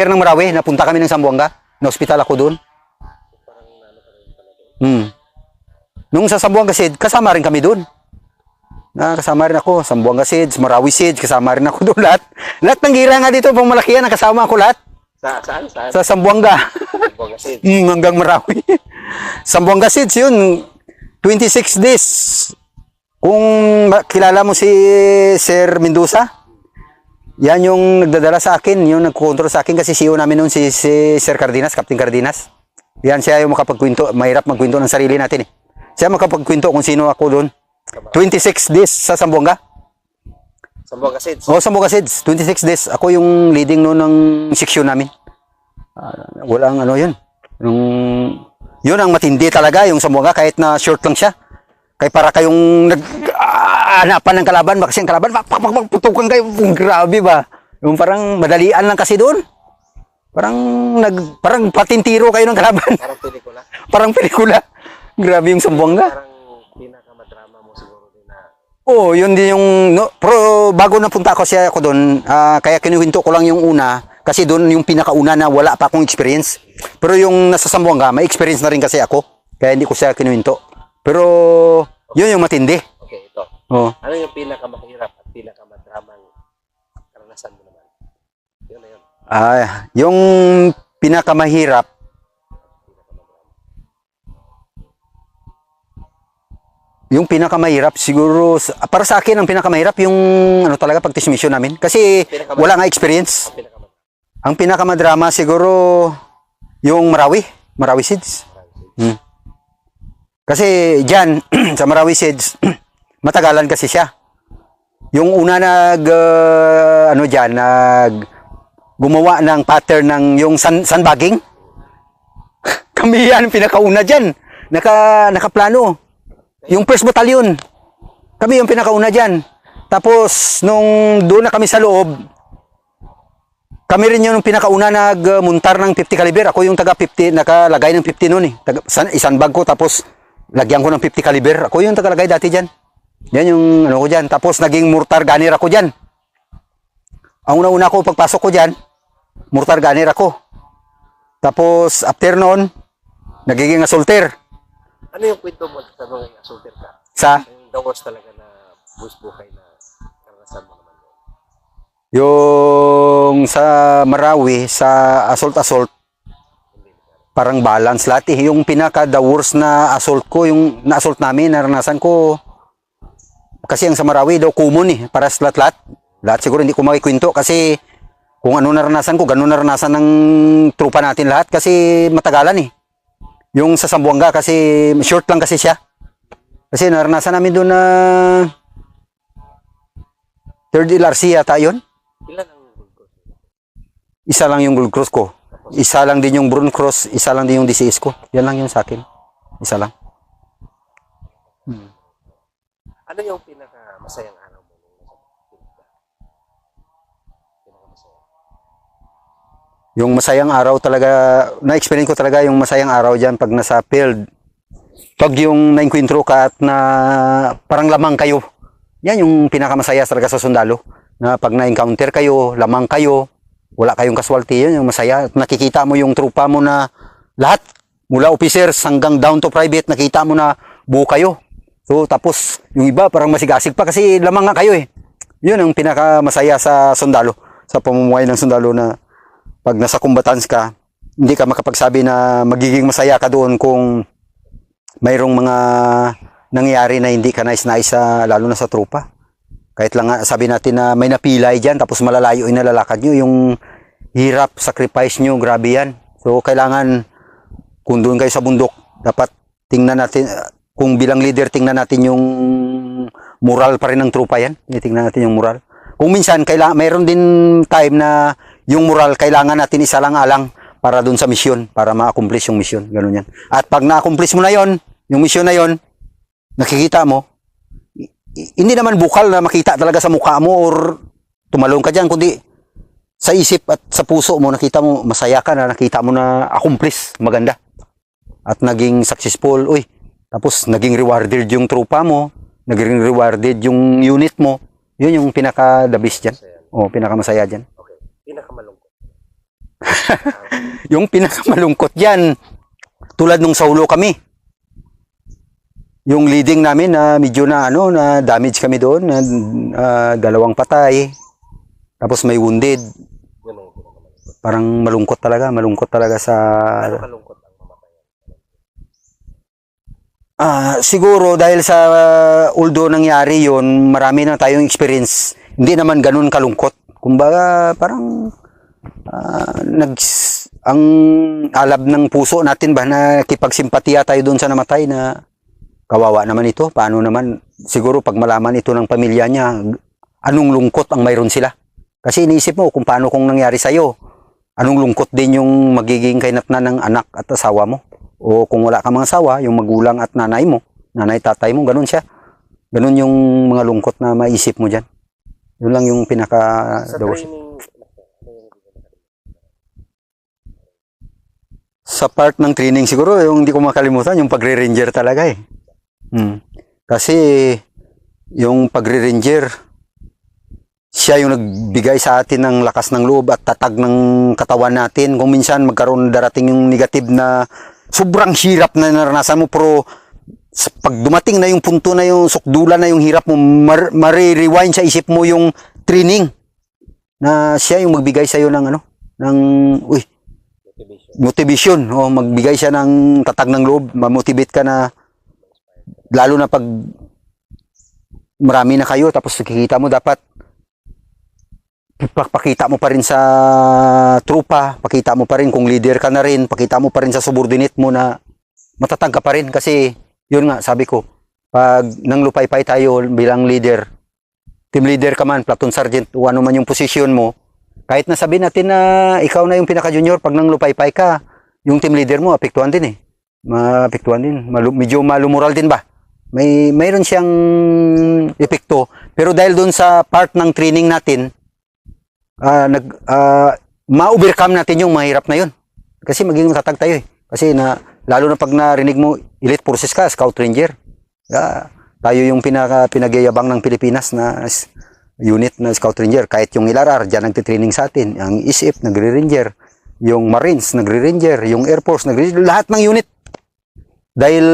after ng Marawi, napunta kami ng Zamboanga. Na-hospital ako doon. Nung sa Zamboanga Seed, kasama rin kami doon. Kasama rin ako. Zamboanga Seeds, Marawi Seeds, kasama rin ako doon lahat. Lahat ng gira nga dito, pang malakihan, nakasama ako lahat. Saan? Sa Zamboanga. Zamboanga Seeds. Hanggang Marawi. Zamboanga Seeds, yun. 26 days. Kung kilala mo si Sir Mendoza, yan yung nagdadala sa akin, yung nagkukontrol sa akin kasi CEO namin noon si Sir Cardenas, Captain Cardenas. Yan siya yung makapagkwento, mahirap magkwento ng sarili natin eh. Siya makapagkwento kung sino ako doon. 26 days sa Zamboanga. Zamboanga Seeds. Oo, Zamboanga Seeds. 26 days. Ako yung leading noon ng section namin. Walang ano yun. Yun ang matindi talaga, yung Zamboanga, kahit na short lang siya. Kaya para kayong hanapan ng kalaban, kasi ang kalaban, putukan kayo, grabe ba? Yung parang madalian lang kasi doon. Parang patintiro kayo ng kalaban. Parang pelikula. Parang pelikula. Grabe yung Zamboanga. Parang pinakamadrama mo siguro din na. Oo, yun din yung, no, pero bago napunta ako doon, kaya kinuhinto ko lang yung una, kasi doon yung pinakauna na wala pa akong experience. Pero yung nasa Zamboanga, may experience na rin kasi ako, kaya hindi ko siya kinuhinto. Pero, yun yung matindi. Okay, ito. Oo. Ano yung pinakamahirap at pinakamadramang karanasan mo naman? Yun na yun. Yung pinakamahirap, siguro, para sa akin, ang pinakamahirap yung, ano talaga, pag-mission namin. Kasi, wala nga experience. Ang pinakamadrama, siguro, yung Marawi Seeds. Kasi dyan, sa Marawi Seeds, matagalan kasi siya. Yung una gumawa ng pattern ng yung sandbagging. Kami yan, pinakauna dyan. Nakaplano. Yung first battalion. Kami yung pinakauna dyan. Tapos, nung doon na kami sa loob, kami rin yung pinakauna nagmuntar ng 50 caliber. Ako yung taga 50, nakalagay ng 50 noon eh. Isang bag ko, tapos lagyan ko ng 50 caliber. Ako yung tagalagay dati dyan. Yan yung ano ko dyan. Tapos naging mortar gunner ako dyan. Ang una-una ko pagpasok ko dyan, mortar gunner ako. Tapos after noon, nagiging assaulter. Ano yung kwento mo sa mga assaulter ka? Sa? Yung the worst talaga na buhay na karanasan mo naman yun. Yung sa Marawi, sa assault, parang balance lahat eh. Yung pinaka-the worst na assault ko, yung na-assault namin, naranasan ko. Kasi ang sa Marawi daw common eh, para sa lahat. Lahat siguro hindi ko makikwento kasi kung ano naranasan ko, ganun naranasan ng trupa natin lahat kasi matagalan eh. Yung sa Zamboanga kasi short lang kasi siya. Kasi naranasan namin doon na 3rd LRC yata yun. Ilan ang gold cross? Isa lang yung gold cross ko. Isa lang din yung bronze cross, isa lang din yung DCS ko. Yan lang yung sa akin. Isa lang. Ano yung pinakamasayang araw mo? Pinakamasaya. Yung masayang araw talaga, na-experience ko talaga yung masayang araw dyan pag nasa field. Pag yung na-encuentro ka at na parang lamang kayo. Yan yung pinakamasaya talaga sa sundalo. Na pag na-encounter kayo, lamang kayo, wala kayong casualty, yun yung masaya. At nakikita mo yung trupa mo na lahat, mula officers hanggang down to private, nakita mo na buo kayo. So tapos yung iba parang masigasig pa kasi lamang nga kayo eh. Yun ang pinakamasaya sa sundalo, sa pamumuhay ng sundalo na pag nasa combatants ka, hindi ka makapagsabi na magiging masaya ka doon kung mayroong mga nangyari na hindi ka nais-nais lalo na sa trupa. Kahit lang nga sabi natin na may napilay dyan tapos malalayo yung nalalakad nyo, yung hirap, sacrifice nyo, grabe yan. So kailangan kung doon kayo sa bundok, dapat tingnan natin, kung bilang leader, tingnan natin yung moral pa rin ng trupa yan. Tingnan natin yung moral. Kung minsan, mayroon din time na yung moral, kailangan natin isa lang alang para dun sa misyon, para ma-accomplish yung misyon. Ganun yan. At pag na-accomplish mo na yon, yung misyon na yon, nakikita mo, hindi naman bukal na makita talaga sa mukha mo or tumalong ka dyan, kundi sa isip at sa puso mo, nakita mo, masaya ka na, nakita mo na accomplish, maganda. At naging successful, uy, tapos naging rewarded yung trupa mo, naging rewarded yung unit mo, yun yung pinaka-the best dyan. O, pinaka-masaya dyan. Okay, pinaka-malungkot. Yung pinakamalungkot yan, tulad nung saulo kami. Yung leading namin na medyo na na damage kami doon, na dalawang patay. Tapos may wounded. Yun ang pinakamalungkot. Parang malungkot talaga sa Ano kalungkot ang mamatayan? siguro dahil sa although nangyari yon, marami na tayong experience. Hindi naman ganun kalungkot. Kumbaga parang ang alab ng puso natin ba na kipagsimpatiya tayo doon sa namatay na kawawa naman ito. Paano naman siguro pag malaman ito ng pamilya niya, anong lungkot ang mayroon sila. Kasi iniisip mo kung paano kung nangyari sa'yo, anong lungkot din yung magiging kainatnan ng anak at asawa mo. O kung wala ka mga asawa, yung magulang at nanay mo, nanay tatay mo, ganun siya. Ganun yung mga lungkot na maisip mo dyan. Yun lang yung pinaka Sa training, sa part ng training siguro, yung hindi ko makalimutan, yung pagre-ranger talaga eh. Kasi yung pagre-ranger, siya yung nagbigay sa atin ng lakas ng loob at tatag ng katawan natin. Kung minsan magkaroon darating yung negative na sobrang hirap na naranasan mo, pero pag dumating na yung punto na yung sukdulan na yung hirap mo, mare-rewind sa isip mo yung training na siya yung magbigay sa iyo ng ng motivation. O magbigay siya ng tatag ng loob, ma-motivate ka na, lalo na pag marami na kayo tapos nakikita mo dapat pakita mo pa rin sa trupa, pakita mo pa rin kung leader ka na rin, pakita mo pa rin sa subordinate mo na matatag ka pa rin. Kasi yun nga sabi ko, pag nang lupay-pay tayo bilang leader, team leader ka man, platoon sergeant, o ano man yung posisyon mo, kahit na sabihin natin na ikaw na yung pinaka-junior, pag nang lupay-pay ka, yung team leader mo apektuhan din eh. Maapektuhan din. Medyo malumural din ba? Mayroon siyang epekto. Pero dahil doon sa part ng training natin, ma-overcome natin yung mahirap na yun. Kasi magiging matatag tayo eh. Kasi lalo na pag narinig mo, elite forces ka, scout ranger. Tayo yung pinagyayabang ng Pilipinas na unit na scout ranger. Kahit yung LRR, dyan nagtitraining sa atin. Ang ISIP, nagre-ranger. Yung Marines, nagre-ranger. Yung Air Force, nagre-ranger. Lahat ng unit. Dahil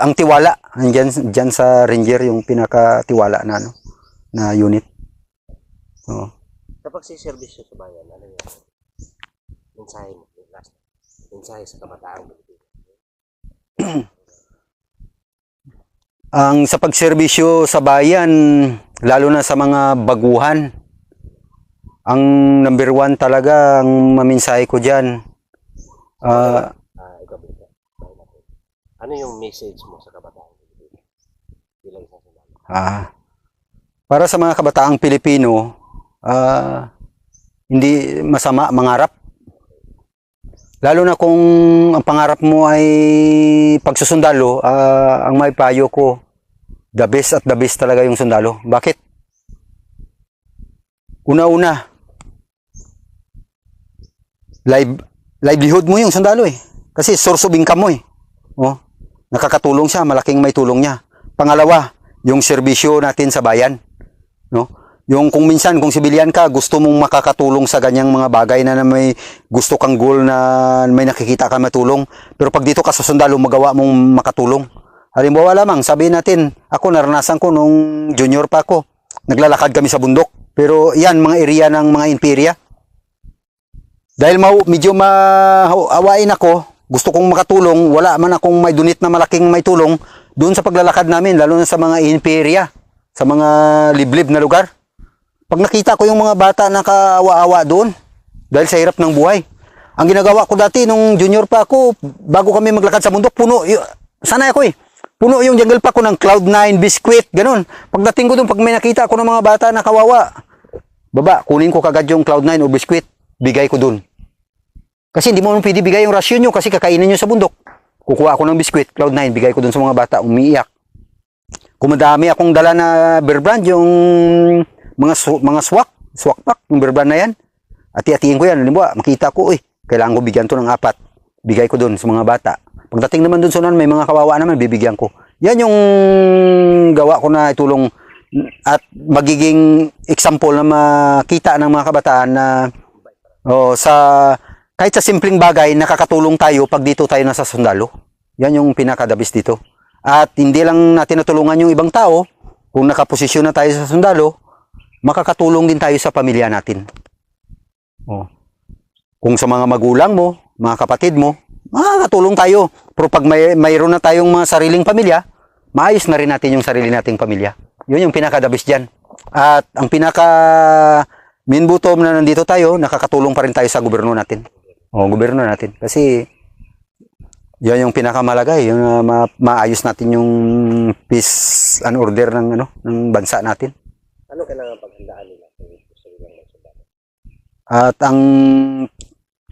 ang tiwala, dyan sa ranger yung pinakatiwala na unit. So, kapag siservisyo sa bayan, ano yung mensahe mo? Last mensahe sa kabataan mo? Ang sa pagserbisyo sa bayan, lalo na sa mga baguhan, ang number 1 talaga, ang maminsahe ko dyan, ano yung message mo sa kabataan? Bilang isang sundalo. para sa mga kabataang Pilipino, hindi masama mangarap. Lalo na kung ang pangarap mo ay pagsusundalo, ang may payo ko, the best talaga yung sundalo. Bakit? Una-una, livelihood mo yung sundalo eh. Kasi source of income mo eh. Nakakatulong siya, malaking may tulong niya. Pangalawa, yung serbisyo natin sa bayan. Yung kung minsan, kung sibilyan ka, gusto mong makakatulong sa ganyang mga bagay na may gusto kang goal na may nakikita ka matulong. Pero pag dito ka sa sundalo, magawa mong makatulong. Halimbawa lamang, sabihin natin, ako naranasan ko nung junior pa ako. Naglalakad kami sa bundok. Pero yan, mga area ng mga imperya. Dahil medyo maawain ako, gusto kong makatulong, wala man akong may donate na malaking may tulong, doon sa paglalakad namin, lalo na sa mga imperya, sa mga liblib na lugar. Pag nakita ko yung mga bata na kaawa-awa doon, dahil sa hirap ng buhay, ang ginagawa ko dati, nung junior pa ako, bago kami maglakad sa bundok, sanay ako eh, puno yung jungle pack ko ng Cloud9, biscuit, ganun. Pagdating ko doon, pag may nakita ko ng mga bata na kawawa, kunin ko kagad yung Cloud9 o biscuit, bigay ko doon. Kasi hindi mo naman pwede bigay yung rasyon nyo kasi kakainin nyo sa bundok. Kukuha ako ng biskwit, Cloud9, bigay ko dun sa mga bata, umiiyak. Kung madami akong dala na bear brand, yung mga swak pack, yung bear brand na yan, ati-atiin ko yan. Halimbawa, makita ko, kailangan ko bigyan to ng 4. Bigay ko dun sa mga bata. Pagdating naman dun sa may mga kawawa naman, bibigyan ko. Yan yung gawa ko na itulong at magiging example na makita ng mga kabataan na sa kahit sa simpleng bagay, nakakatulong tayo pag dito tayo nasa sundalo. Yan yung pinakadabis dito. At hindi lang natin natulungan yung ibang tao, kung nakaposisyon na tayo sa sundalo, makakatulong din tayo sa pamilya natin. Oh. Kung sa mga magulang mo, mga kapatid mo, makakatulong tayo. Pero pag mayroon na tayong mga sariling pamilya, maayos na rin natin yung sarili nating pamilya. Yun yung pinakadabis dyan. At ang pinaka main bottom na nandito tayo, nakakatulong pa rin tayo sa gobyerno natin. Gobyerno natin. Kasi yan yung pinakamalaga, yung maayos natin yung peace and order ng bansa natin. Ano kailangan paghandaan nila kung gusto nilang magsundalo? At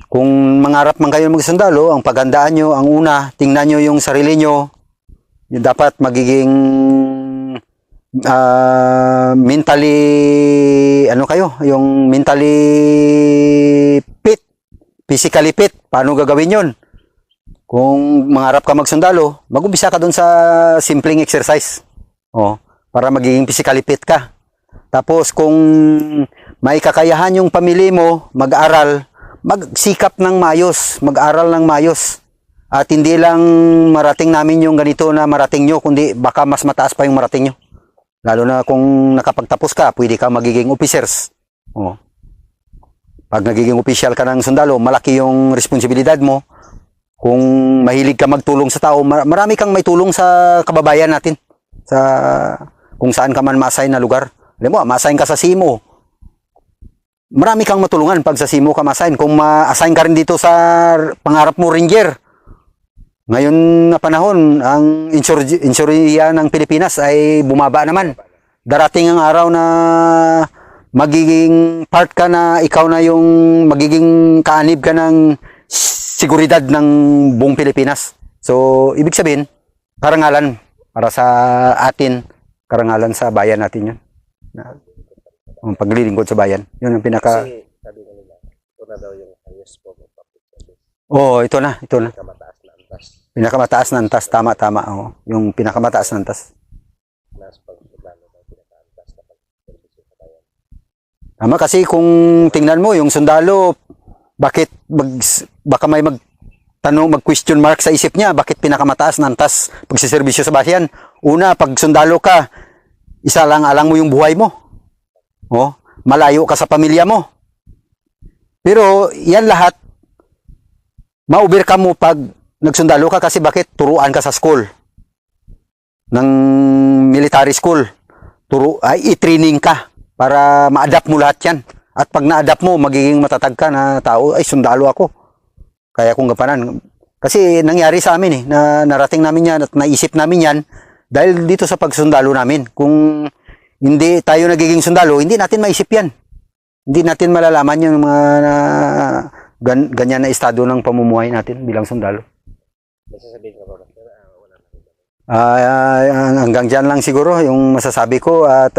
kung mangarap man kayo magsundalo, ang paghandaan nyo, ang una, tingnan nyo yung sarili nyo. Yung dapat magiging mentally, yung mentally fit, physically fit. Paano gagawin yon? Kung mangarap ka magsundalo, mag-umpisa ka dun sa simpleng exercise. Para magiging physically fit ka. Tapos kung may kakayahan yung pamilya mo, mag-aral, magsikap ng mayos, mag-aral ng mayos. At hindi lang marating namin yung ganito na marating nyo, kundi baka mas mataas pa yung marating nyo. Lalo na kung nakapagtapos ka, pwede ka magiging officers. Pag nagiging official ka ng sundalo, malaki yung responsibilidad mo. Kung mahilig ka magtulong sa tao, marami kang may tulong sa kababayan natin. Sa kung saan ka man ma-assign na lugar. Alam mo, ma-assign ka sa SIMO. Marami kang matulungan pag sa SIMO ka ma-assign. Kung ma-assign ka rin dito sa pangarap mo, Ranger. Ngayon na panahon, ang insuriya ng Pilipinas ay bumaba naman. Darating ang araw na magiging part ka na, ikaw na yung magiging kaanib ka ng seguridad ng buong Pilipinas. So, ibig sabihin, karangalan para sa atin, karangalan sa bayan natin yun. Ang paglilingkod sa bayan. Yun ang pinaka... Kasi sabi nga nila, ito na daw yung highest form of public service. Ito na. Pinakamataas na antas. Pinakamataas na antas, tama. Yung pinakamataas na antas. Nas pag-sundalo daw, pinakaantas na pag-service sa bayan. Tama, kasi kung tingnan mo, yung sundalo, baka may mag-question mark sa isip niya, bakit pinakamataas na antas pagsiservisyo sa bayan? Una, pag sundalo ka, isa lang alang mo yung buhay mo. Malayo ka sa pamilya mo. Pero yan lahat, ma-overcome mo pag nagsundalo ka kasi bakit? Turuan ka sa school. Ng military school. I-training ka para ma-adapt mo lahat yan. At pag na-adapt mo, magiging matatag ka na tao, ay sundalo ako. Kaya kung gapanan. Kasi nangyari sa amin na narating namin yan at naisip namin yan dahil dito sa pagsundalo namin. Kung hindi tayo nagiging sundalo, hindi natin maisip yan. Hindi natin malalaman yung mga ganyan na estado ng pamumuhay natin bilang sundalo. May sasabihin ka ba? Wala na. Hanggang dyan lang siguro yung masasabi ko at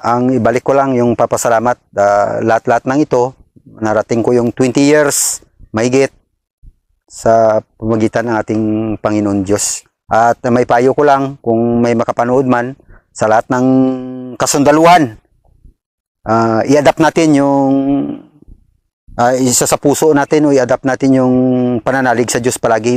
ang ibalik ko lang yung papasalamat. Lahat-lahat ng ito, narating ko yung 20 years mahigit sa pamagitan ng ating Panginoon Diyos. At may payo ko lang kung may makapanood man sa lahat ng kasundaluhan, i-adapt natin yung isa sa puso natin o i-adapt natin yung pananalig sa Diyos palagi. Yung